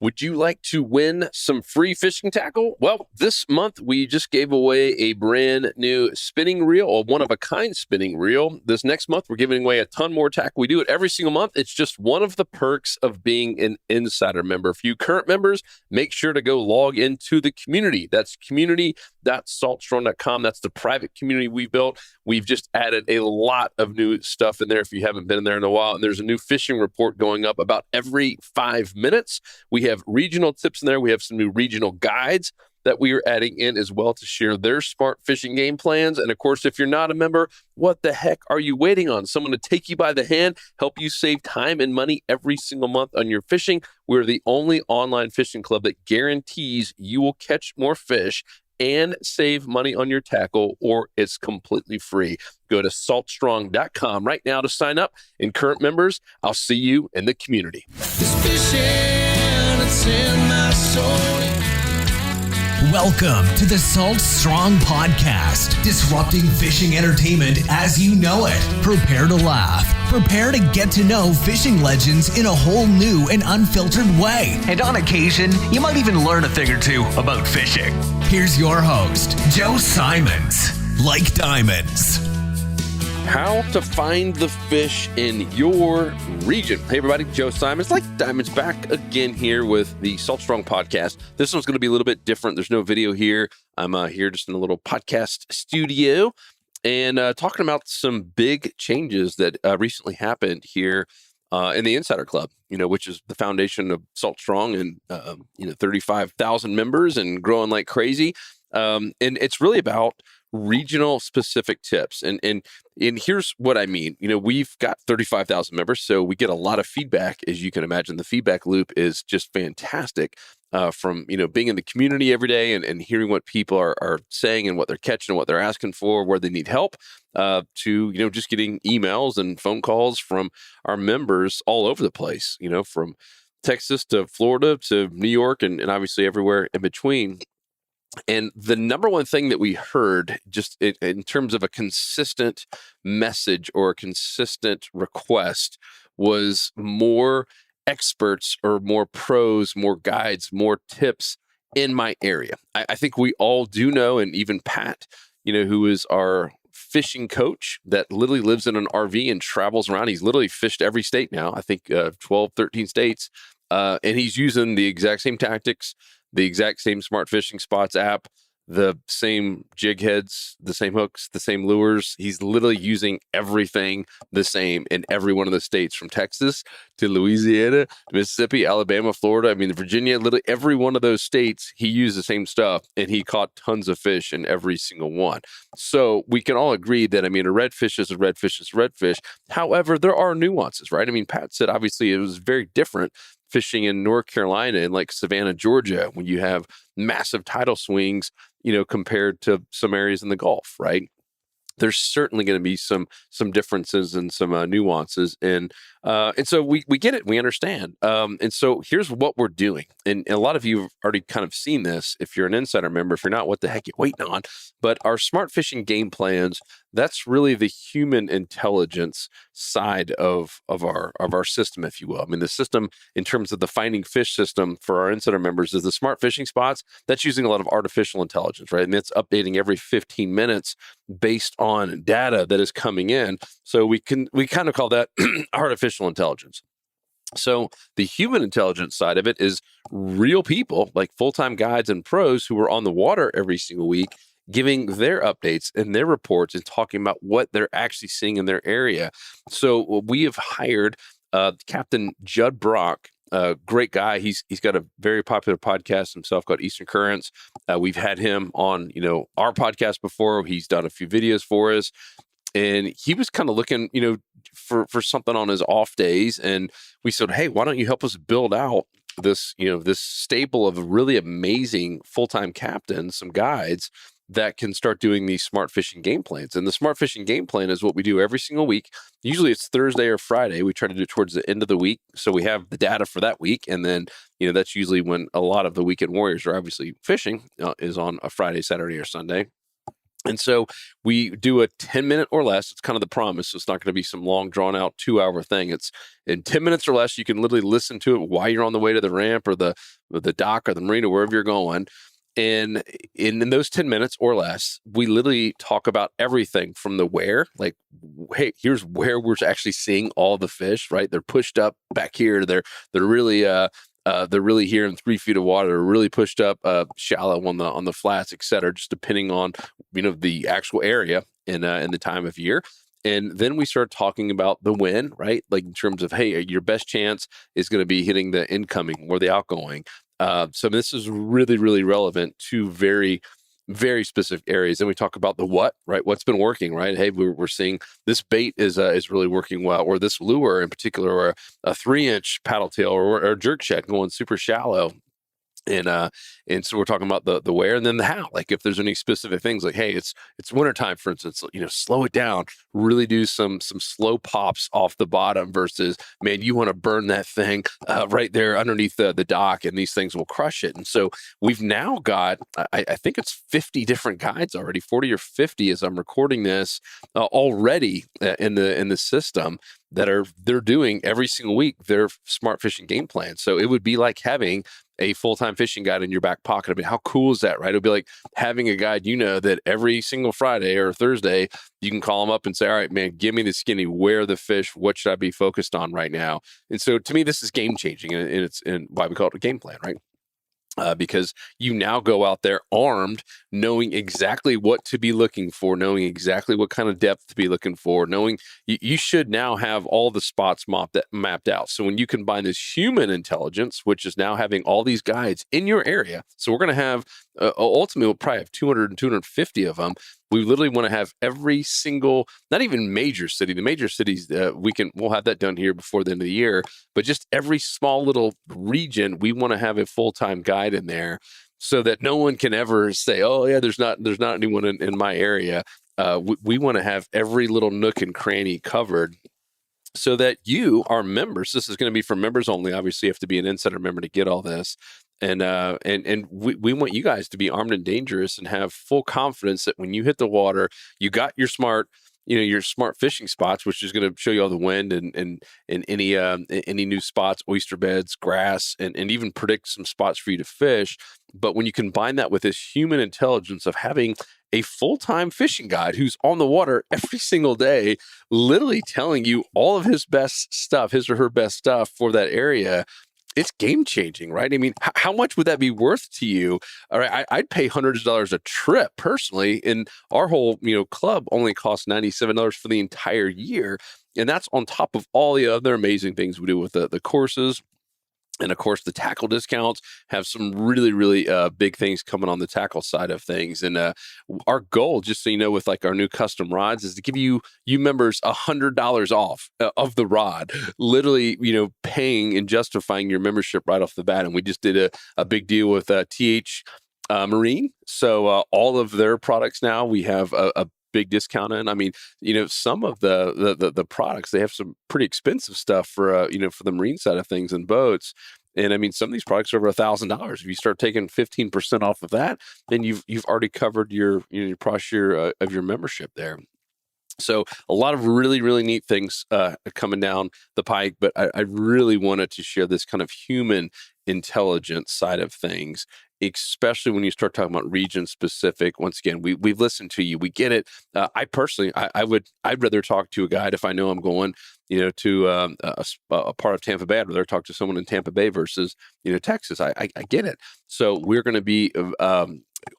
Would you like to win some free fishing tackle? Well, this month we just gave away a brand new spinning reel, a one-of-a-kind spinning reel. This next month we're giving away a ton more tackle. We do it every single month. It's just one of the perks of being an insider member. For you current members, make sure to go log into the community. That's community.saltstrong.com. That's the private community we built. We've just added a lot of new stuff in there if you haven't been in there in a while. And there's a new fishing report going up about every 5 minutes. We have regional tips in there. We have some new regional guides that we are adding in as well to share their smart fishing game plans. And of course, if you're not a member, what the heck are you waiting on? Someone to take you by the hand, help you save time and money every single month on your fishing. We're the only online fishing club that guarantees you will catch more fish and save money on your tackle, or it's completely free. Go to saltstrong.com right now to sign up. And current members, I'll see you in the community. It's in my soul. Welcome to the Salt Strong Podcast, disrupting fishing entertainment as you know it. Prepare to laugh. Prepare to get to know fishing legends in a whole new and unfiltered way. And on occasion, you might even learn a thing or two about fishing. Here's your host, Joe Simons. Like diamonds. How to find the fish in your region. Hey everybody, Joe Simons, Like Diamonds, back again here with the Salt Strong Podcast. This one's going to be a little bit different. There's no video here. I'm here just in a little podcast studio and talking about some big changes that recently happened here in the Insider Club, which is the foundation of Salt Strong and 35,000 members and growing like crazy. And it's really about regional specific tips. And here's what I mean. We've got 35,000 members, so we get a lot of feedback. As you can imagine, the feedback loop is just fantastic from, being in the community every day and hearing what people are saying and what they're catching and what they're asking for, where they need help, to, just getting emails and phone calls from our members all over the place, from Texas to Florida to New York and obviously everywhere in between. And the number one thing that we heard just in terms of a consistent message or a consistent request was more experts or more pros, more guides, more tips in my area. I think we all do know, and even Pat, who is our fishing coach that literally lives in an RV and travels around. He's literally fished every state now, I think 12, 13 states. And he's using the exact same tactics, the exact same Smart Fishing Spots app, the same jig heads, the same hooks, the same lures. He's literally using everything the same in every one of the states, from Texas to Louisiana, Mississippi, Alabama, Florida. Virginia, literally every one of those states, he used the same stuff and he caught tons of fish in every single one. So we can all agree that, a redfish is a redfish is a redfish. However, there are nuances, right? Pat said, obviously it was very different fishing in North Carolina and like Savannah, Georgia, when you have massive tidal swings, compared to some areas in the Gulf, right? There's certainly going to be some differences and some nuances, and so we get it, we understand. And so here's what we're doing, and a lot of you have already kind of seen this. If you're an insider member, if you're not, what the heck you waiting on? But our smart fishing game plans, that's really the human intelligence side of our system, if you will. The system in terms of the finding fish system for our insider members is the Smart Fishing Spots. That's using a lot of artificial intelligence, right? And it's updating every 15 minutes based on data that is coming in. So we kind of call that artificial intelligence. So the human intelligence side of it is real people, like full-time guides and pros who are on the water every single week, giving their updates and their reports and talking about what they're actually seeing in their area. So we have hired Captain Judd Brock, a great guy. He's got a very popular podcast himself called Eastern Currents. We've had him on, our podcast before. He's done a few videos for us. And he was kind of looking, for something on his off days. And we said, hey, why don't you help us build out this, this stable of really amazing full-time captains, some guides that can start doing these smart fishing game plans. And the smart fishing game plan is what we do every single week. Usually it's Thursday or Friday. We try to do it towards the end of the week, so we have the data for that week. And then, that's usually when a lot of the weekend warriors are obviously fishing, is on a Friday, Saturday, or Sunday. And so we do a 10-minute or less. It's kind of the promise. So it's not going to be some long, drawn out 2-hour thing. It's in 10 minutes or less. You can literally listen to it while you're on the way to the ramp or the dock or the marina, wherever you're going. And in those 10 minutes or less, we literally talk about everything from the where, like, hey, here's where we're actually seeing all the fish, right? They're pushed up back here. They're really here in 3 feet of water. They're really pushed up shallow on the flats, et cetera, just depending on the actual area and the time of year. And then we start talking about the win, right? Like in terms of, hey, your best chance is going to be hitting the incoming or the outgoing. So this is really, really relevant to very, very specific areas. And we talk about the what, right? What's been working, right? Hey, we're seeing this bait is really working well, or this lure in particular, or a 3-inch paddle tail or jerk shed going super shallow. And so we're talking about the where and then the how. Like if there's any specific things, like, hey, it's wintertime, for instance, slow it down, really do some slow pops off the bottom versus, man, you want to burn that thing right there underneath the dock, and these things will crush it. And so we've now got, I think it's 50 different guides already, 40 or 50 as I'm recording this already in the system that they're doing every single week their Smart Fishing Game Plan. So it would be like having a full-time fishing guide in your back pocket. I mean, how cool is that, right? It'll be like having a guide, that every single Friday or Thursday, you can call them up and say, all right, man, give me the skinny, where are the fish? What should I be focused on right now? And so to me, this is game changing, and it's why we call it a game plan, right? Because you now go out there armed, knowing exactly what to be looking for, knowing exactly what kind of depth to be looking for, knowing you should now have all the spots mapped out. So when you combine this human intelligence, which is now having all these guides in your area, so we're going to have, ultimately, we'll probably have 200 and 250 of them. We literally want to have every single, not even major city. The major cities, we'll have that done here before the end of the year. But just every small little region, we want to have a full-time guide in there, so that no one can ever say, "Oh, yeah, there's not anyone in my area." We want to have every little nook and cranny covered, so that you, our members, this is going to be for members only. Obviously, you have to be an insider member to get all this. And we want you guys to be armed and dangerous and have full confidence that when you hit the water, you got your smart fishing spots, which is going to show you all the wind and any new spots, oyster beds, grass, and even predict some spots for you to fish. But when you combine that with this human intelligence of having a full-time fishing guide who's on the water every single day, literally telling you all of his best stuff, his or her best stuff for that area, it's game changing, right? I mean, how much would that be worth to you? All right, I'd pay hundreds of dollars a trip personally, and our whole club only costs $97 for the entire year, and that's on top of all the other amazing things we do with the courses. And of course, the tackle discounts have some really, really big things coming on the tackle side of things. And our goal, just so you know, with like our new custom rods, is to give you members $100 off of the rod, literally, paying and justifying your membership right off the bat. And we just did a big deal with TH Marine. So all of their products now, we have a big discount in. I mean, some of the products, they have some pretty expensive stuff for for the marine side of things and boats. And I mean, some of these products are over $1,000. If you start taking 15% off of that, then you've already covered your price year of your membership there. So a lot of really, really neat things coming down the pike, but I really wanted to share this kind of human intelligence side of things, especially when you start talking about region specific. Once again, we've listened to you, we get it. I personally, I'd rather talk to a guide if I know I'm going, to a part of Tampa Bay. I'd rather talk to someone in Tampa Bay versus Texas. I get it. So we're going to be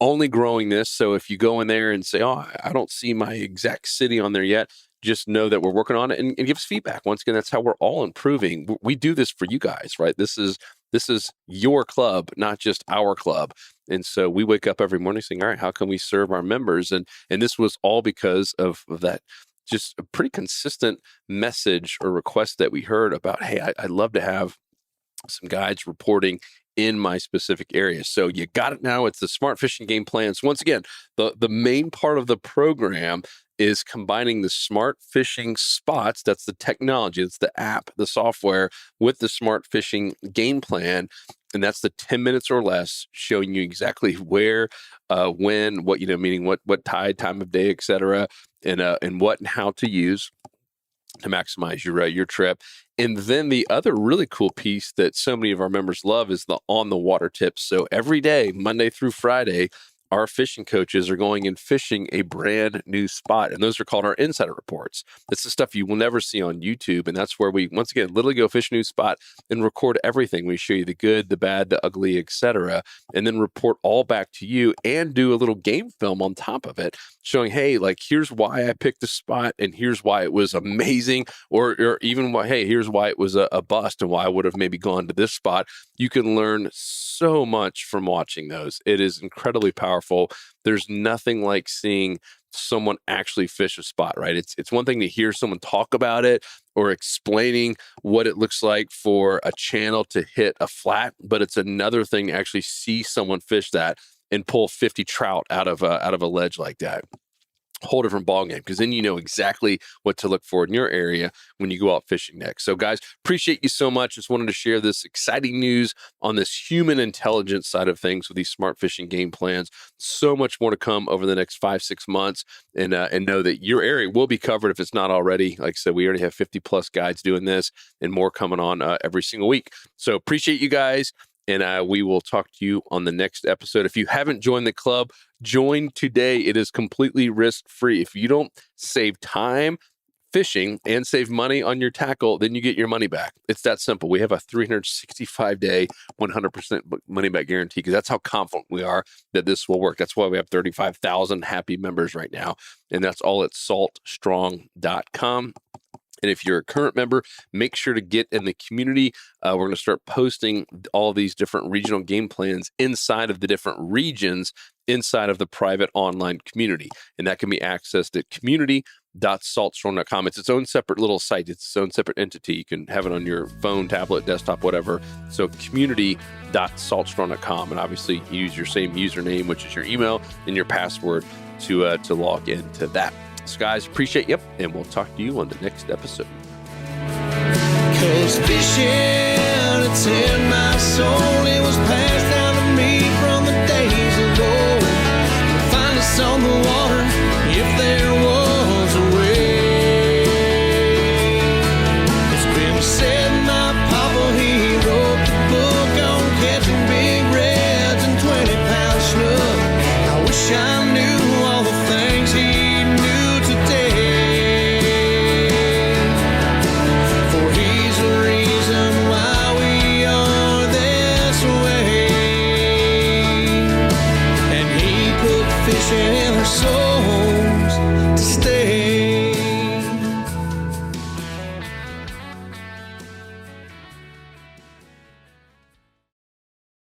only growing this. So if you go in there and say, "Oh, I don't see my exact city on there yet," just know that we're working on it and give us feedback. Once again, that's how we're all improving. We do this for you guys, right? This is your club, not just our club. And so we wake up every morning saying, all right, how can we serve our members? And this was all because of that, just a pretty consistent message or request that we heard about, hey, I'd love to have some guides reporting in my specific area. So you got it now. It's the Smart Fishing Game Plans. Once again, the main part of the program is combining the smart fishing spots. That's the technology. It's the app, the software, with the Smart Fishing Game Plan. And that's the 10 minutes or less, showing you exactly where, when, what, meaning what tide, time of day, et cetera, and what and how to use to maximize your trip. And then the other really cool piece that so many of our members love is the on the water tips. So every day, Monday through Friday, our fishing coaches are going and fishing a brand new spot. And those are called our insider reports. It's the stuff you will never see on YouTube. And that's where we, once again, literally go fish a new spot and record everything. We show you the good, the bad, the ugly, etc., and then report all back to you and do a little game film on top of it, showing, hey, like, here's why I picked the spot and here's why it was amazing, or even why, hey, here's why it was a bust and why I would have maybe gone to this spot. You can learn so much from watching those. It is incredibly powerful. There's nothing like seeing someone actually fish a spot, right? It's one thing to hear someone talk about it or explaining what it looks like for a channel to hit a flat, but it's another thing to actually see someone fish that and pull 50 trout out of a ledge like that. Whole different ballgame, because then you know exactly what to look for in your area when you go out fishing next. So guys, appreciate you so much. Just wanted to share this exciting news on this human intelligence side of things with these smart fishing game plans. So much more to come over the next 5-6 months, and know that your area will be covered if it's not already. Like I said, we already have 50 plus guides doing this and more coming on every single week. So appreciate you guys. And we will talk to you on the next episode. If you haven't joined the club, join today. It is completely risk-free. If you don't save time fishing and save money on your tackle, then you get your money back. It's that simple. We have a 365-day, 100% money-back guarantee, because that's how confident we are that this will work. That's why we have 35,000 happy members right now. And that's all at saltstrong.com. And if you're a current member, make sure to get in the community. We're going to start posting all these different regional game plans inside of the different regions inside of the private online community. And that can be accessed at community.saltstrong.com. It's its own separate little site. It's its own separate entity. You can have it on your phone, tablet, desktop, whatever. So community.saltstrong.com. And obviously use your same username, which is your email, and your password to log into that. So guys, appreciate you, and we'll talk to you on the next episode. 'Cause fishing, it's in my soul.